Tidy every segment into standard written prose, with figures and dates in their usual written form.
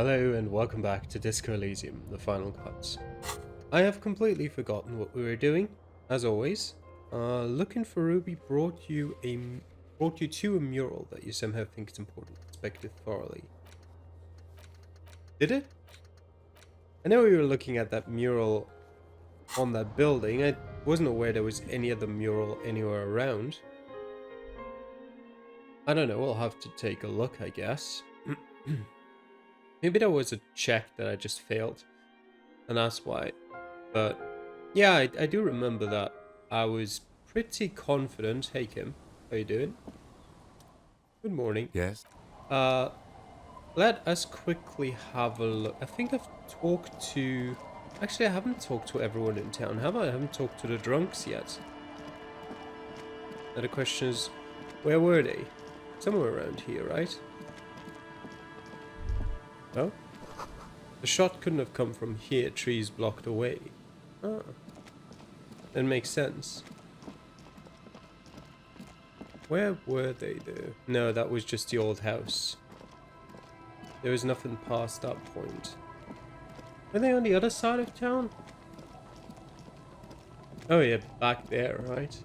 Hello and welcome back to Disco Elysium, the final cut. I have completely forgotten what we were doing, as always. Looking for Ruby brought you to a mural that you somehow think is important. Inspect it thoroughly. Did it? I know we were looking at that mural on that building. I wasn't aware there was any other mural anywhere around. I don't know, we'll have to take a look, I guess. Maybe there was a check that I just failed, and that's why. But yeah, I do remember that. I was pretty confident. Hey Kim, how you doing? Good morning. Yes. Uh, let us quickly have a look. I think I've talked to... Actually, I haven't talked to everyone in town, have I? I haven't talked to the drunks yet. Now the question is, where were they? Somewhere around here, right? Oh? The shot couldn't have come from here, trees blocked away. Ah. That makes sense. Where were they though? No, that was just the old house. There was nothing past that point. Were they on the other side of town? Oh yeah, back there, right?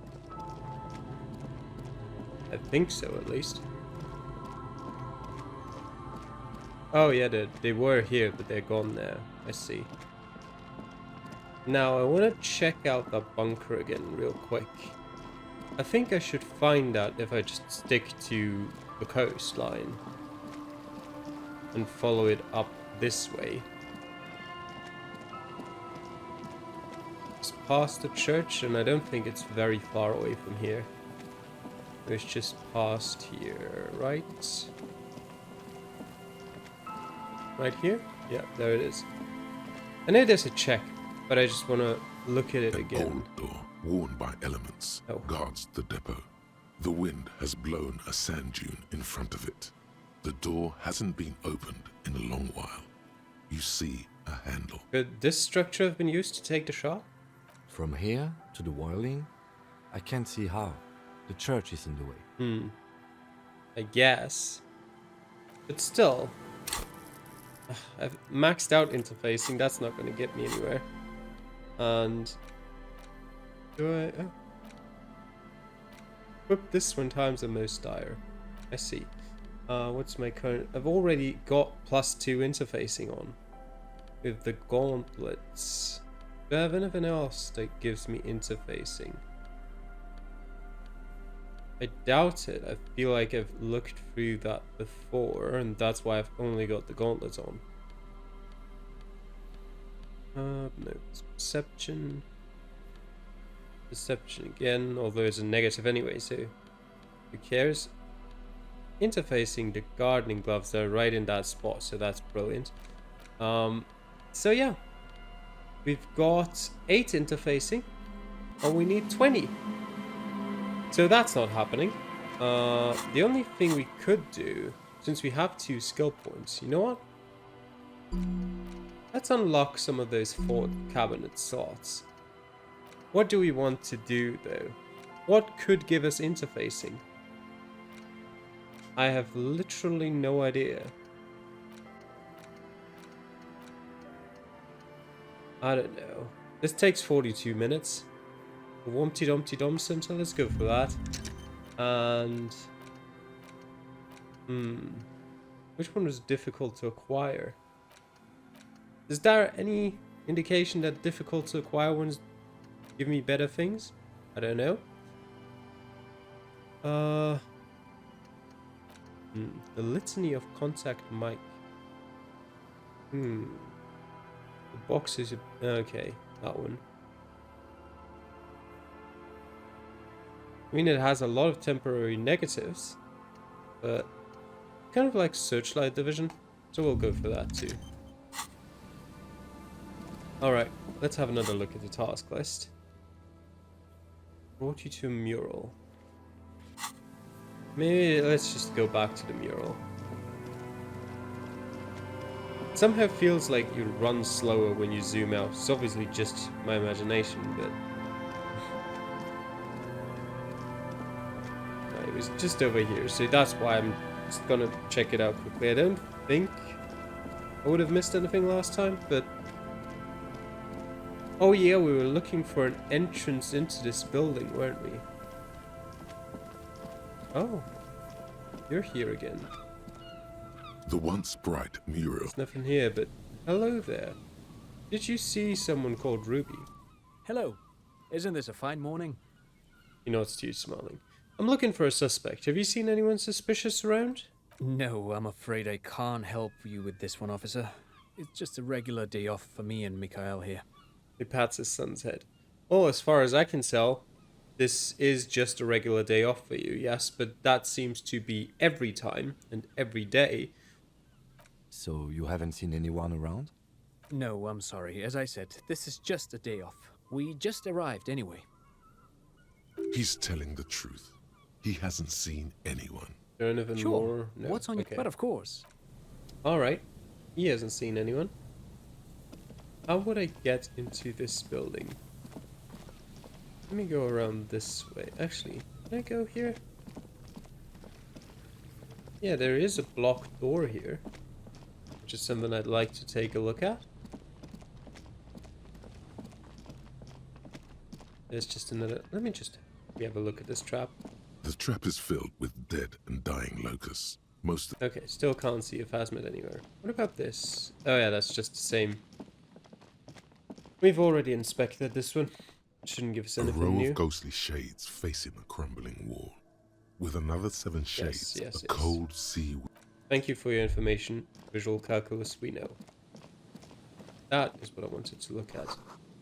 I think so, at least. Oh yeah, they were here, but they're gone now. I see. Now, I want to check out that bunker again real quick. I think I should find that if I just stick to the coastline and follow it up this way. It's past the church, and I don't think it's very far away from here. It's just past here, right? Right here? Yeah, there it is. I know there's a check, but I just want to look at it again. An old door, worn by elements, guards the depot. The wind has blown a sand dune in front of it. The door hasn't been opened in a long while. You see a handle. Could this structure have been used to take the shot? From here to the wiring, I can't see how. The church is in the way. I guess. But still. I've maxed out interfacing, that's not going to get me anywhere. And... do I... oh. Equip this when times are most dire. I see. What's my current... I've already got +2 interfacing on. With the gauntlets. Do I have anything else that gives me interfacing? I doubt it. I feel like I've looked through that before, and that's why I've only got the gauntlets on. No, it's perception. Perception again, although it's a negative anyway, so who cares? Interfacing, the gardening gloves are right in that spot, so that's brilliant. So yeah, we've got 8 interfacing, and we need 20. So that's not happening. The only thing we could do, since we have 2 skill points, you know what? Let's unlock some of those 4 cabinet slots. What do we want to do though? What could give us interfacing? I have literally no idea. I don't know. This takes 42 minutes. Wumpty Dumpty Dum Center, let's go for that. And which one was difficult to acquire? Is there any indication that difficult to acquire ones give me better things? I don't know. The litany of contact mic. The box is okay, that one. I mean, it has a lot of temporary negatives, but kind of like Searchlight Division, so we'll go for that too. Alright, let's have another look at the task list. Brought you to a mural. Maybe let's just go back to the mural. It somehow feels like you run slower when you zoom out. It's obviously just my imagination, but... it was just over here, so that's why I'm just gonna check it out quickly. I don't think I would have missed anything last time, but... Oh yeah, we were looking for an entrance into this building, weren't we? Oh. You're here again. The once bright mural. There's nothing here, but... Hello there. Did you see someone called Ruby? Hello. Isn't this a fine morning? He nods to you, smiling. I'm looking for a suspect. Have you seen anyone suspicious around? No, I'm afraid I can't help you with this one, officer. It's just a regular day off for me and Mikhail here. He pats his son's head. Well, as far as I can tell, this is just a regular day off for you, yes, but that seems to be every time and every day. So you haven't seen anyone around? No, I'm sorry. As I said, this is just a day off. We just arrived anyway. He's telling the truth. He hasn't seen anyone. Is there anything Sure. more? No. What's on your... Okay. But of course. Alright. He hasn't seen anyone. How would I get into this building? Let me go around this way. Actually, can I go here? Yeah, there is a blocked door here, which is something I'd like to take a look at. There's just another... Let me just have a look at this trap. The trap is filled with dead and dying locusts. Most of Okay, still can't see a phasmid anywhere. What about this? Oh yeah, that's just the same. We've already inspected this one. Shouldn't give us a anything row new. of ghostly shades facing a crumbling wall. With another 7 shades, yes, a cold sea... Thank you for your information. Visual calculus, we know. That is what I wanted to look at.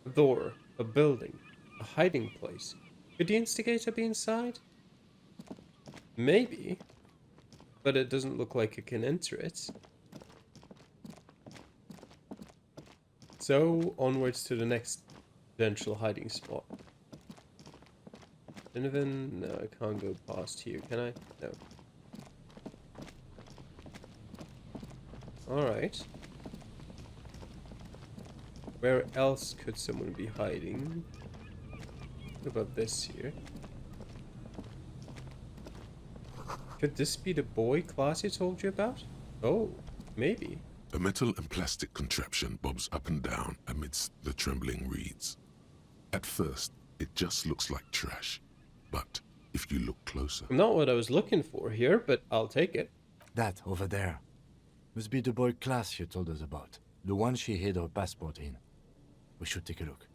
A door, a building, a hiding place. Could the instigator be inside? Maybe. But it doesn't look like it can enter it. So, onwards to the next potential hiding spot. Anything? No, I can't go past here, can I? No. Alright. Where else could someone be hiding? What about this here? Could this be the boy class you told you about? Oh, maybe. A metal and plastic contraption bobs up and down amidst the trembling reeds. At first, it just looks like trash. But if you look closer... Not what I was looking for here, but I'll take it. That over there. Must be the boy class you told us about. The one she hid her passport in. We should take a look.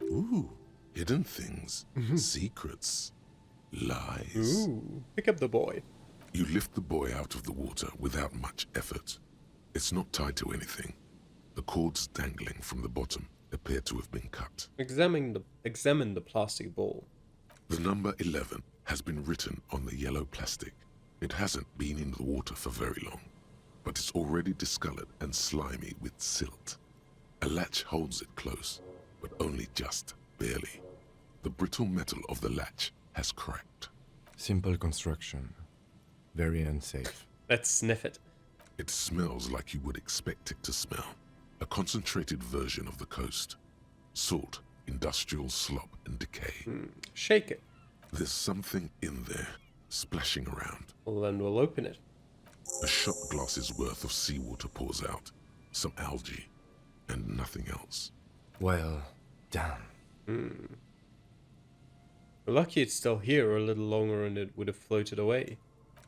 Ooh, hidden things, secrets, lies. Ooh, pick up the boy. You lift the boy out of the water without much effort. It's not tied to anything. The cords dangling from the bottom appear to have been cut. Examine the plastic ball. The number 11 has been written on the yellow plastic. It hasn't been in the water for very long, but it's already discolored and slimy with silt. A latch holds it close, but only just barely. The brittle metal of the latch has cracked. Simple construction. Very unsafe. Let's sniff it. It smells like you would expect it to smell. A concentrated version of the coast. Salt, industrial slop and decay. Shake it. There's something in there, splashing around. Well, then we'll open it. A shot glass's worth of seawater pours out. Some algae, and nothing else. Well, damn. We're lucky it's still here, or a little longer and it would have floated away.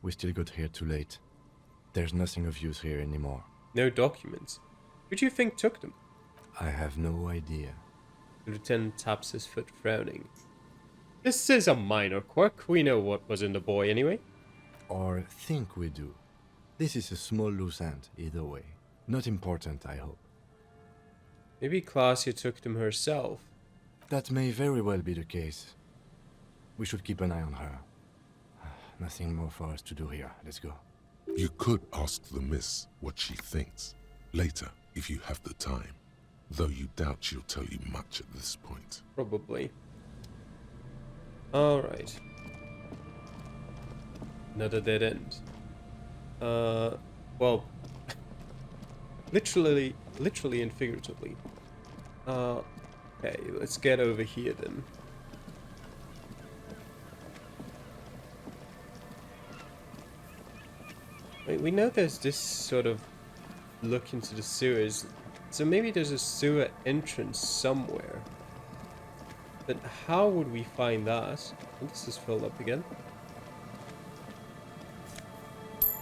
We still got here too late. There's nothing of use here anymore. No documents. Who do you think took them? I have no idea. The lieutenant taps his foot, frowning. This is a minor quirk. We know what was in the boy anyway. Or think we do. This is a small loose end, either way. Not important, I hope. Maybe Klaasje took them herself. That may very well be the case. We should keep an eye on her. Nothing more for us to do here. Let's go. You could ask the miss what she thinks. Later, if you have the time. Though you doubt she'll tell you much at this point. Probably. Alright. Another dead end. Well, literally and figuratively. Okay, let's get over here then. Wait, we know there's this sort of look into the sewers. So maybe there's a sewer entrance somewhere. But how would we find that? And this is filled up again.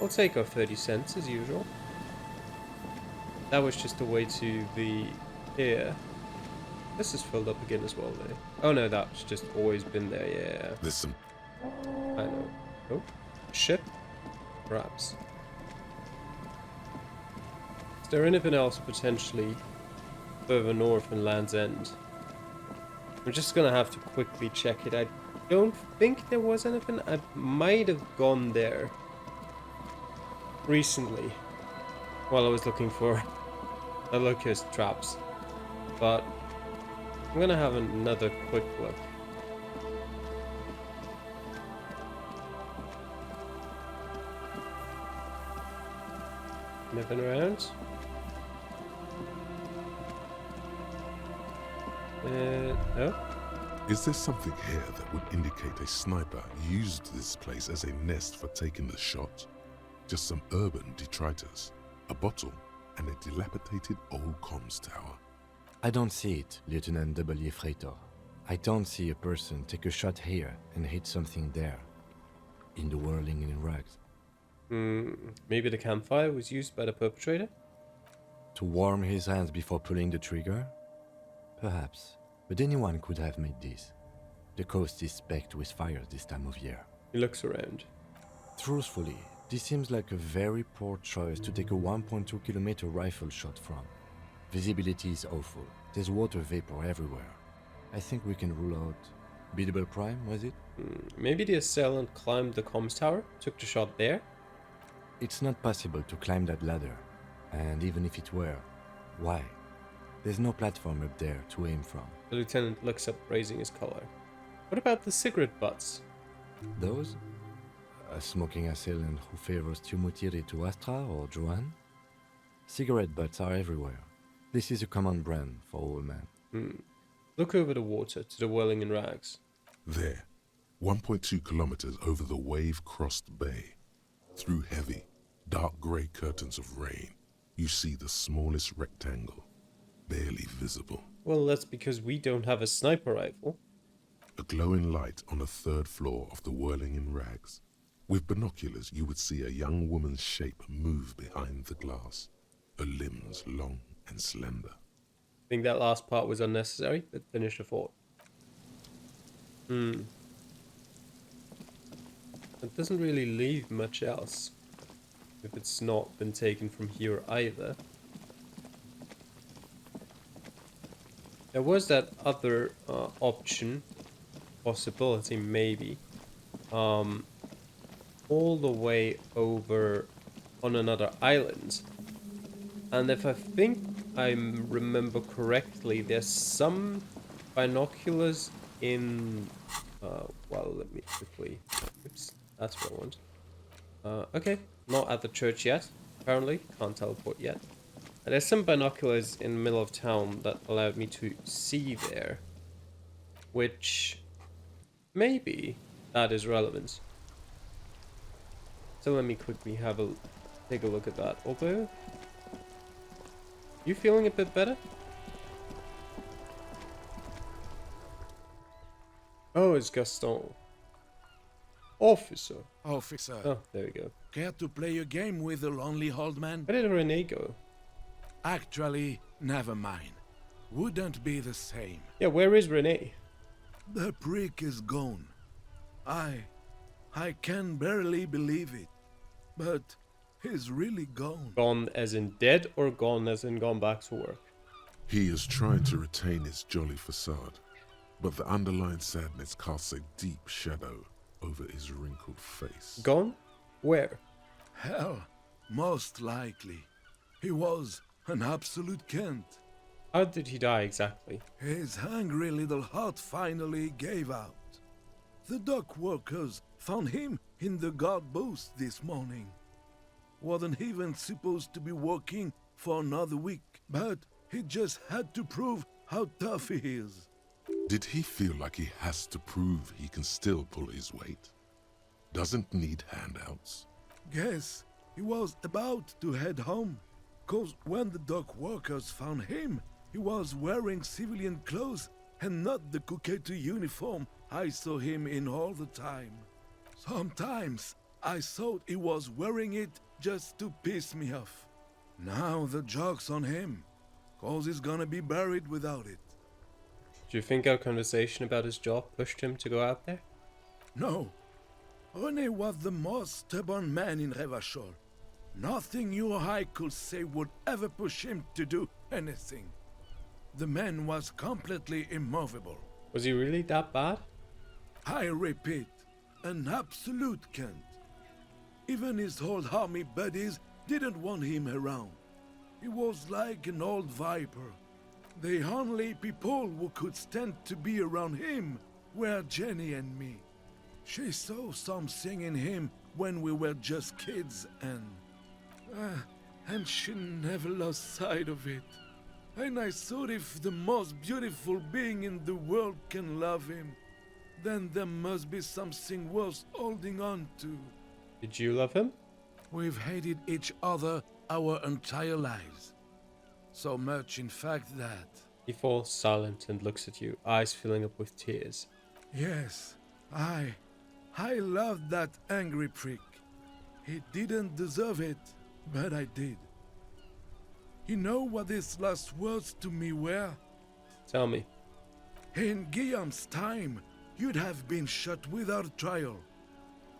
I'll take our 30 cents as usual. That was just the way to the pier. This is filled up again as well though. Oh no, that's just always been there, yeah. Listen. I know. Oh, ship? Perhaps. Is there anything else potentially further north in Land's End? I'm just gonna have to quickly check it. I don't think there was anything. I might have gone there recently while I was looking for the locust traps, but I'm gonna have another quick look. Nothing around? No? Is there something here that would indicate a sniper used this place as a nest for taking the shot? Just some urban detritus, a bottle, and a dilapidated old comms tower. I don't see it, Lieutenant W. Freitor. I don't see a person take a shot here and hit something there. In the whirling in rags. Maybe the campfire was used by the perpetrator? To warm his hands before pulling the trigger? Perhaps. But anyone could have made this. The coast is specked with fires this time of year. He looks around. Truthfully, this seems like a very poor choice to take a 1.2 kilometer rifle shot from. Visibility is awful. There's water vapor everywhere. I think we can rule out... Biddable Prime, was it? Maybe the assailant climbed the comms tower, took the shot there? It's not possible to climb that ladder. And even if it were, why? There's no platform up there to aim from. The lieutenant looks up, raising his collar. What about the cigarette butts? Those? A smoking assailant who favors Tumutiri to Astra or Joanne? Cigarette butts are everywhere. This is a common brand for all men. Look over the water to the whirling in rags. There, 1.2 kilometers over the wave-crossed bay. Through heavy, dark grey curtains of rain, you see the smallest rectangle, barely visible. Well, that's because we don't have a sniper rifle. A glowing light on the third floor of the whirling in rags. With binoculars, you would see a young woman's shape move behind the glass, her limbs long and slender. I think that last part was unnecessary, but finish the thought. It doesn't really leave much else, if it's not been taken from here either. There was that other option, possibility maybe, all the way over on another island. And if I think I remember correctly, there's some binoculars in... well, let me quickly... Oops, that's what I want. Okay, not at the church yet, apparently. Can't teleport yet. And there's some binoculars in the middle of town that allowed me to see there. Which... maybe that is relevant. So let me quickly take a look at that. Although... you feeling a bit better? Oh, it's Gaston. Officer. Officer, Oh, there we go. care to play a game with the lonely old man? Where did Renee go? Actually, never mind. Wouldn't be the same. Yeah, where is Renee? The prick is gone. I can barely believe it. But he's really gone. Gone as in dead or gone as in gone back to work? He is trying to retain his jolly facade, but the underlying sadness casts a deep shadow over his wrinkled face. Gone? Where? Hell, most likely. He was an absolute Kent. How did he die exactly? His hungry little heart finally gave out. The dock workers found him in the guard booth this morning. Wasn't even supposed to be working for another week, but he just had to prove how tough he is. Did he feel like he has to prove he can still pull his weight? Doesn't need handouts? Guess he was about to head home. 'Cause when the dock workers found him, he was wearing civilian clothes and not the Kuketu uniform I saw him in all the time. Sometimes I thought he was wearing it just to piss me off. Now the joke's on him, 'cause he's gonna be buried without it. Do you think our conversation about his job pushed him to go out there? No. Renee was the most stubborn man in Revachol. Nothing you or I could say would ever push him to do anything. The man was completely immovable. Was he really that bad? I repeat, an absolute cunt. Even his old army buddies didn't want him around. He was like an old viper. The only people who could stand to be around him were Jenny and me. She saw something in him when we were just kids and she never lost sight of it. And I thought if the most beautiful being in the world can love him, then there must be something worth holding on to. Did you love him? We've hated each other our entire lives. So much, in fact, that... He falls silent and looks at you, eyes filling up with tears. Yes, I loved that angry prick. He didn't deserve it, but I did. You know what his last words to me were? Tell me. In Guillaume's time, you'd have been shot without trial.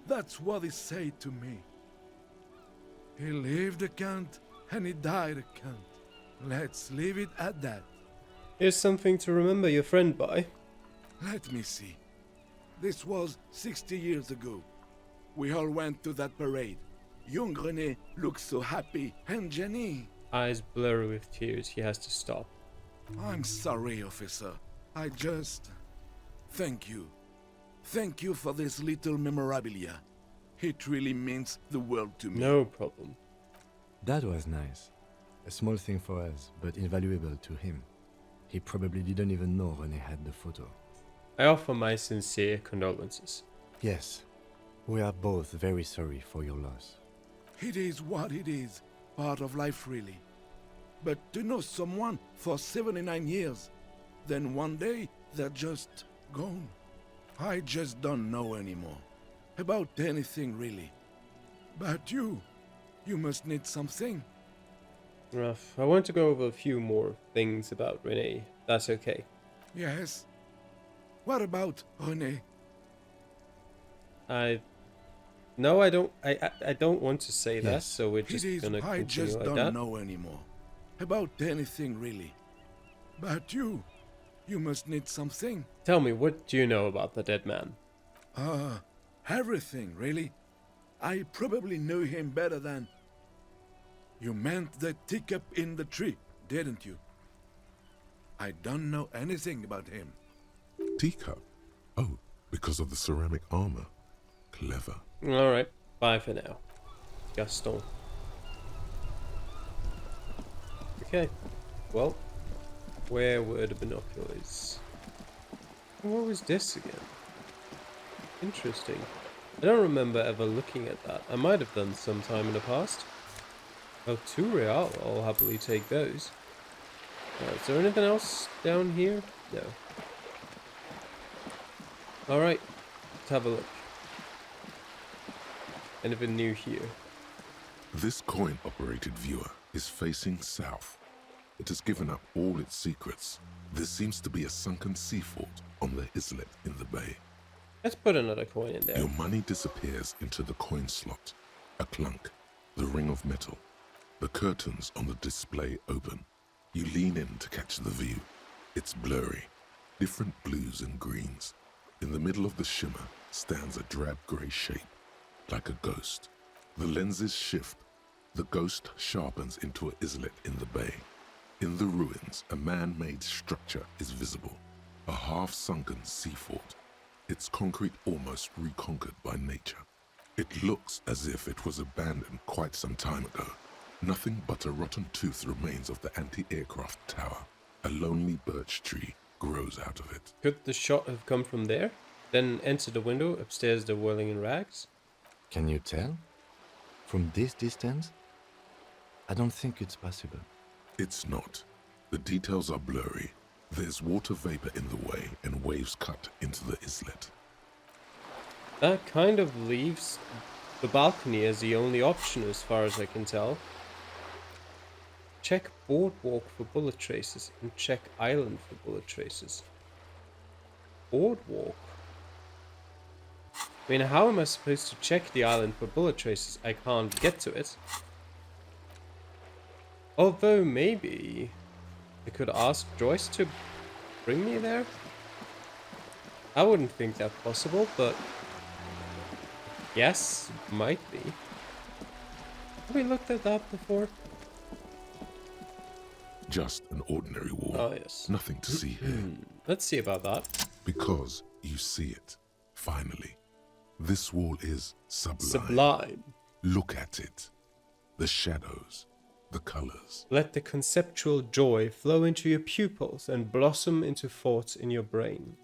That's what he said to me. He lived a cunt, and he died a cunt. Let's leave it at that. Here's something to remember your friend by. Let me see. This was 60 years ago. We all went to that parade. Young Renee looked so happy, and Jenny... Eyes blurry with tears, he has to stop. I'm sorry, officer. I just... Thank you. Thank you for this little memorabilia. It really means the world to me. No problem. That was nice. A small thing for us, but invaluable to him. He probably didn't even know Renee had the photo. I offer my sincere condolences. Yes, we are both very sorry for your loss. It is what it is. Part of life, really. But to know someone for 79 years, then one day they're just gone. I just don't know anymore. About anything, really. But you must need something. Rough. I want to go over a few more things about Renee. That's okay. Yes. What about Renee? No, I don't. I don't want to say that. Yes. So we're just gonna I continue just like don't that. know anymore. About anything, really. But you must need something. Tell me, what do you know about the dead man? Everything, really. I probably knew him better than... You meant the teacup in the tree, didn't you? I don't know anything about him. Teacup? Oh, because of the ceramic armor. Clever. Alright, bye for now. Gaston. Okay, well, where were the binoculars? What was this again? Interesting. I don't remember ever looking at that. I might have done sometime in the past. Oh, 2 real. I'll happily take those. Is there anything else down here? No. Alright, let's have a look. Anything new here? This coin-operated viewer is facing south. It has given up all its secrets. There seems to be a sunken seafort on the islet in the bay. Let's put another coin in there. Your money disappears into the coin slot. A clunk, the ring of metal. The curtains on the display open. You lean in to catch the view. It's blurry, different blues and greens. In the middle of the shimmer stands a drab grey shape, like a ghost. The lenses shift. The ghost sharpens into an islet in the bay. In the ruins, a man-made structure is visible. A half-sunken seafort. Its concrete almost reconquered by nature. It looks as if it was abandoned quite some time ago. Nothing but a rotten tooth remains of the anti-aircraft tower. A lonely birch tree grows out of it. Could the shot have come from there? Then enter the window, upstairs the whirling in rags? Can you tell? From this distance? I don't think it's possible. It's not. The details are blurry. There's water vapor in the way and waves cut into the islet. That kind of leaves the balcony as the only option as far as I can tell. Check boardwalk for bullet traces and check island for bullet traces. Boardwalk? I mean, how am I supposed to check the island for bullet traces? I can't get to it. Although maybe I could ask Joyce to bring me there? I wouldn't think that possible, but yes, might be. Have we looked at that before? Just an ordinary wall. Oh, yes. Nothing to see here. Let's see about that. Because you see it, finally. This wall is sublime. Sublime. Look at it. The shadows, the colors. Let the conceptual joy flow into your pupils and blossom into thoughts in your brain.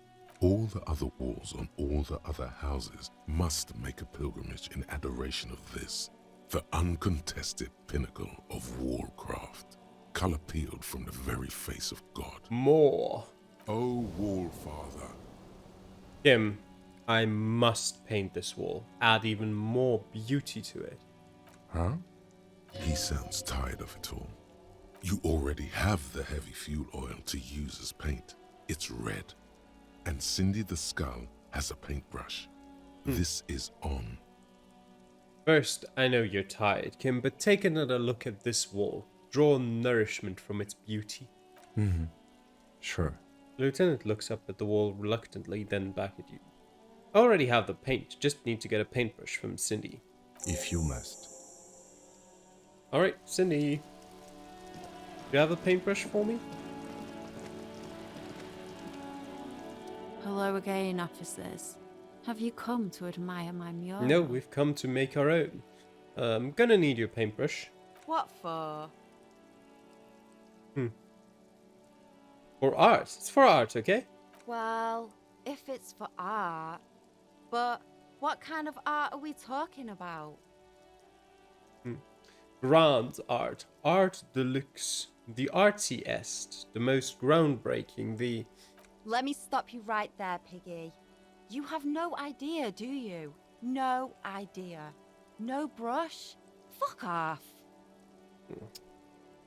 All the other walls on all the other houses must make a pilgrimage in adoration of this, the uncontested pinnacle of wallcraft, color peeled from the very face of God. More. Oh, wall father. Kim, I must paint this wall. Add even more beauty to it. Huh? He sounds tired of it all. You already have the heavy fuel oil to use as paint. It's red. And Cindy the Skull has a paintbrush. This is on. First, I know you're tired, Kim, but take another look at this wall. Draw nourishment from its beauty. Sure. The lieutenant looks up at the wall reluctantly, then back at you. I already have the paint, just need to get a paintbrush from Cindy. If you must. Alright, Cindy. Do you have a paintbrush for me? Hello again, officers. Have you come to admire my mural? No, we've come to make our own. I'm gonna need your paintbrush. What for? For art. It's for art, okay? Well, if it's for art. But what kind of art are we talking about? Grand art. Art Deluxe. The artsiest. The most groundbreaking. The... Let me stop you right there, Piggy. You have no idea, do you? No idea. No brush? Fuck off.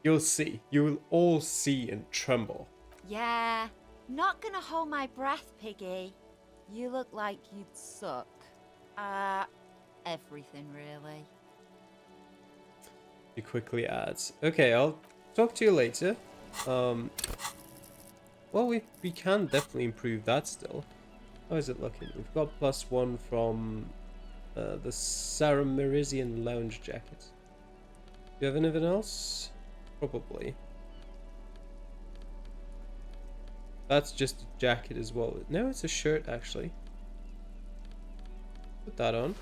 You'll see. You will all see and tremble. Yeah, not gonna hold my breath, Piggy. You look like you'd suck. Everything really. He quickly adds, okay, I'll talk to you later. Well, we can definitely improve that still. How is it looking? We've got +1 from the Sarah Merizian lounge jacket. Do you have anything else? Probably. That's just a jacket as well. No, it's a shirt actually. Put that on.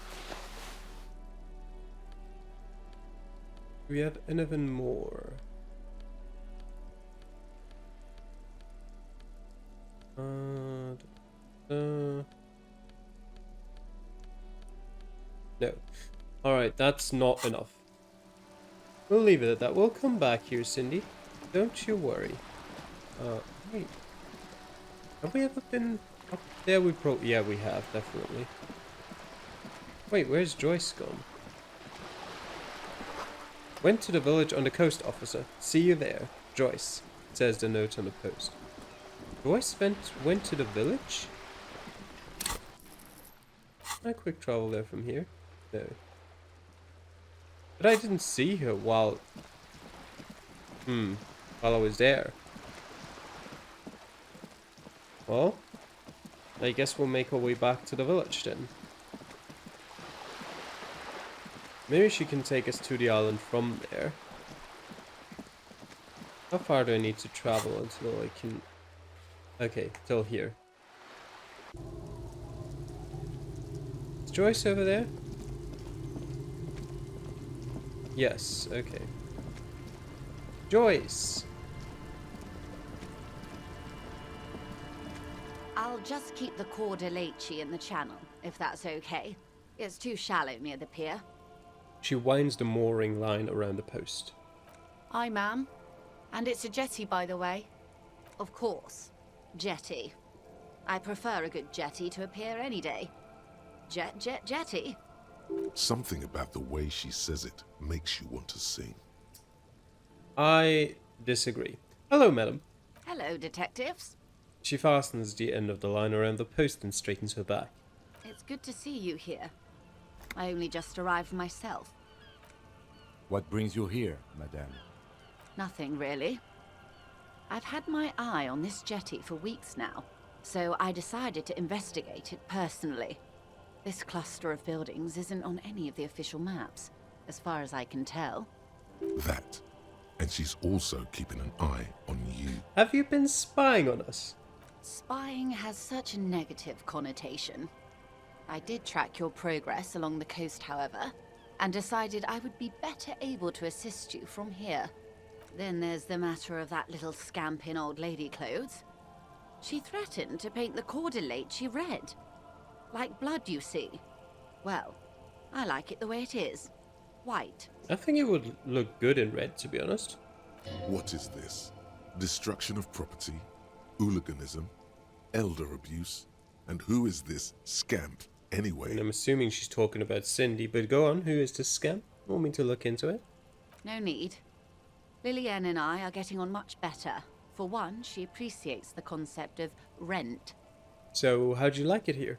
Do we have anything more? No. Alright, that's not enough. We'll leave it at that. We'll come back here, Cindy. Don't you worry. Wait. Have we ever been up there? Yeah, we have, definitely. Wait, where's Joyce gone? Went to the village on the coast, officer. See you there. Joyce, says the note on the post. Joyce went to the village? Can I quick travel there from here? No. But I didn't see her while I was there. Well, I guess we'll make our way back to the village then. Maybe she can take us to the island from there. How far do I need to travel until I can... Okay, till here. Is Joyce over there? Yes, okay. Joyce! I'll just keep the Cordeleche in the channel, if that's okay. It's too shallow near the pier. She winds the mooring line around the post. Hi, ma'am. And it's a jetty, by the way. Of course. Jetty. I prefer a good jetty to appear any day. Jetty? Something about the way she says it makes you want to sing. I disagree. Hello, madam. Hello, detectives. She fastens the end of the line around the post and straightens her back. It's good to see you here. I only just arrived myself. What brings you here, madame? Nothing, really. I've had my eye on this jetty for weeks now, so I decided to investigate it personally. This cluster of buildings isn't on any of the official maps, as far as I can tell. That. And she's also keeping an eye on you. Have you been spying on us? Spying has such a negative connotation. I did track your progress along the coast, however, and decided I would be better able to assist you from here. Then there's the matter of that little scamp in old lady clothes. She threatened to paint the cordelate she read. Like blood, you see. Well, I like it the way it is. White. I think it would look good in red, to be honest. What is this? Destruction of property? Hooliganism? Elder abuse? And who is this scamp, anyway? And I'm assuming she's talking about Cindy, but go on, who is this scamp? Want me to look into it? No need. Lillian and I are getting on much better. For one, she appreciates the concept of rent. So, how'd you like it here?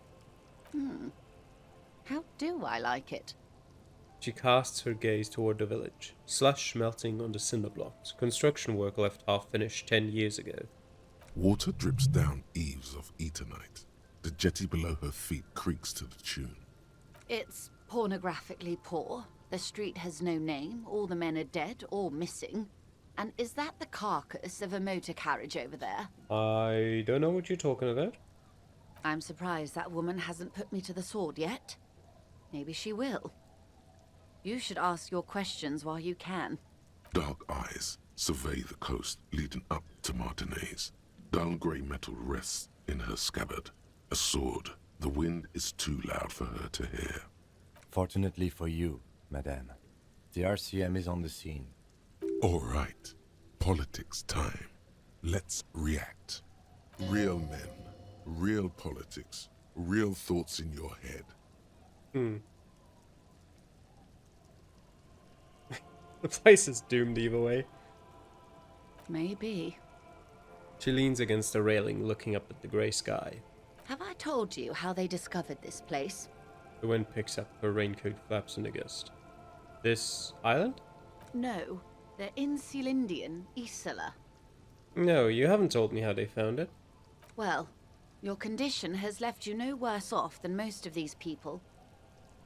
How do I like it? She casts her gaze toward the village. Slush melting on the cinder blocks. Construction work left half finished 10 years ago. Water drips down eaves of eternite. The jetty below her feet creaks to the tune. It's pornographically poor. The street has no name. All the men are dead or missing. And is that the carcass of a motor carriage over there? I don't know what you're talking about. I'm surprised that woman hasn't put me to the sword yet. Maybe she will. You should ask your questions while you can. Dark eyes survey the coast leading up to Martinez. Dull grey metal rests in her scabbard. A sword. The wind is too loud for her to hear. Fortunately for you, madame, the RCM is on the scene. All right. Politics time. Let's react. Real men. Real politics. Real thoughts in your head. The place is doomed either way. Maybe. She leans against the railing, looking up at the grey sky. Have I told you how they discovered this place? The wind picks up, her raincoat flaps in a gust. This island? No. The Insulindian Isola. No, you haven't told me how they found it. Well, your condition has left you no worse off than most of these people.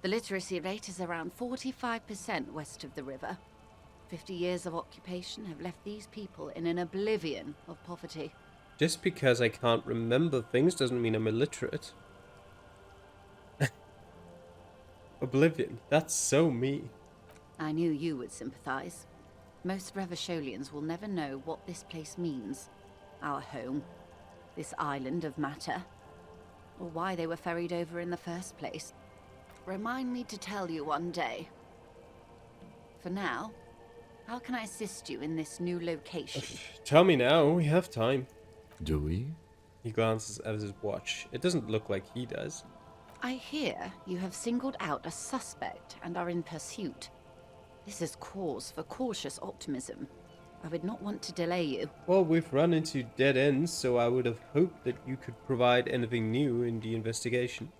The literacy rate is around 45% west of the river. 50 years of occupation have left these people in an oblivion of poverty. Just because I can't remember things doesn't mean I'm illiterate. Oblivion, that's so me. I knew you would sympathize. Most Revacholians will never know what this place means. Our home. This island of matter. Or why they were ferried over in the first place. Remind me to tell you one day. For now, how can I assist you in this new location? Tell me now, we have time. Do we? He glances at his watch. It doesn't look like he does. I hear you have singled out a suspect and are in pursuit. This is cause for cautious optimism. I would not want to delay you. Well, we've run into dead ends, so I would have hoped that you could provide anything new in the investigation.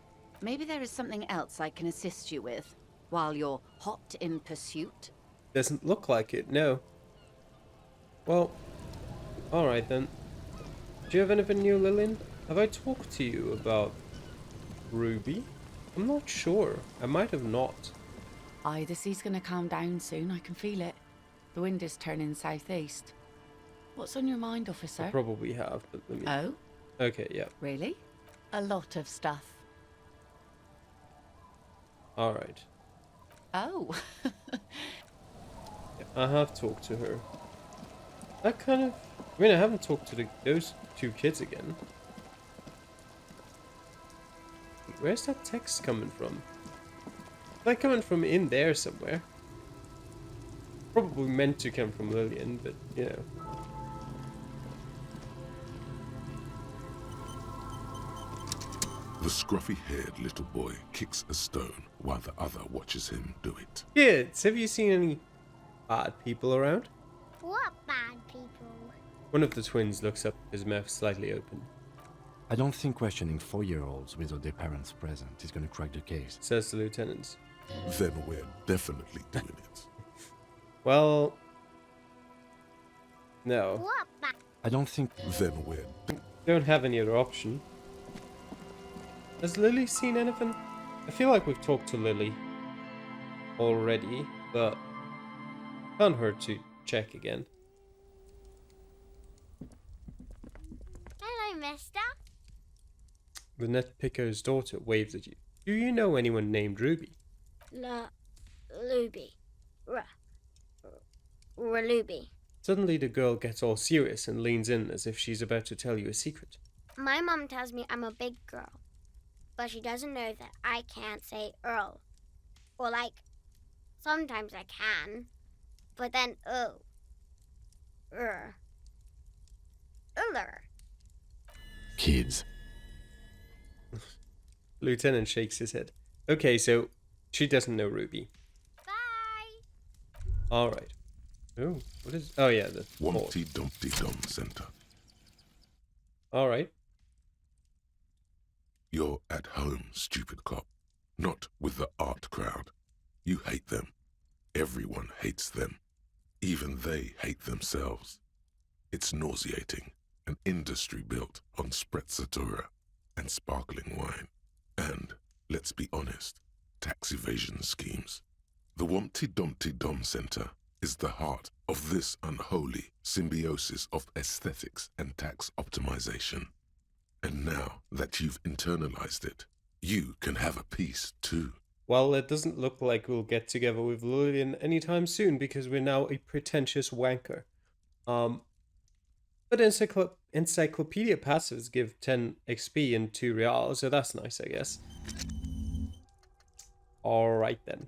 Maybe there is something else I can assist you with, while you're hot in pursuit? Doesn't look like it, no. Well, alright then. Do you have anything new, Lillian? Have I talked to you about Ruby? I'm not sure. I might have not. Aye, the sea's gonna calm down soon, I can feel it. The wind is turning southeast. What's on your mind, officer? I probably have, but let me... Oh, Okay, yeah. really? A lot of stuff. Alright. Oh. Yeah, I have talked to her. That kind of... I mean, I haven't talked to those two kids again. Where's that text coming from? Is that coming from in there somewhere? Probably meant to come from Lillian, but you know. The scruffy-haired little boy kicks a stone while the other watches him do it. Kids, have you seen any bad people around? What bad people? One of the twins looks up, his mouth slightly open. I don't think questioning 4-year-olds without their parents present is going to crack the case, Says the lieutenant. Then we're definitely doing it. Well, no. What bad? I don't think... Then we're... Don't have any other option. Has Lily seen anything? I feel like we've talked to Lily already, but can't hurt to check again. Hello, mister. Lynette Pico's daughter waves at you. Do you know anyone named Ruby? Ruby. Ruby. Suddenly the girl gets all serious and leans in as if she's about to tell you a secret. My mom tells me I'm a big girl, but she doesn't know that I can't say Earl. Or like, sometimes I can, but then Uller. Kids. Lieutenant shakes his head. Okay, so she doesn't know Ruby. Bye. Alright. Oh, what is... Oh yeah, the Wumpty Dumpty Dum Center. Alright. You're at home, stupid cop. Not with the art crowd. You hate them. Everyone hates them. Even they hate themselves. It's nauseating. An industry built on sprezzatura and sparkling wine. And, let's be honest, tax evasion schemes. The Wumpty Dumpty Dum Center is the heart of this unholy symbiosis of aesthetics and tax optimization. And now that you've internalized it, you can have a piece too. Well, it doesn't look like we'll get together with Lillian anytime soon because we're now a pretentious wanker. But Encyclopedia passives give 10 XP and 2 real, so that's nice, I guess. Alright then.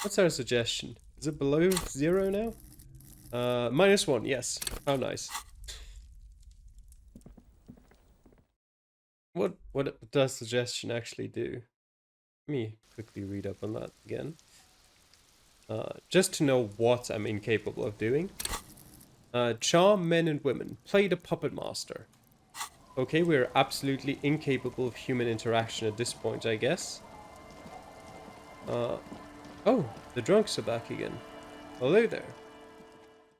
What's our suggestion? Is it below 0 now? -1, yes. How nice. What does suggestion actually do? Let me quickly read up on that again. Just to know what I'm incapable of doing. Charm men and women. Play the puppet master. Okay, we're absolutely incapable of human interaction at this point, I guess. Oh, the drunks are back again. Hello there.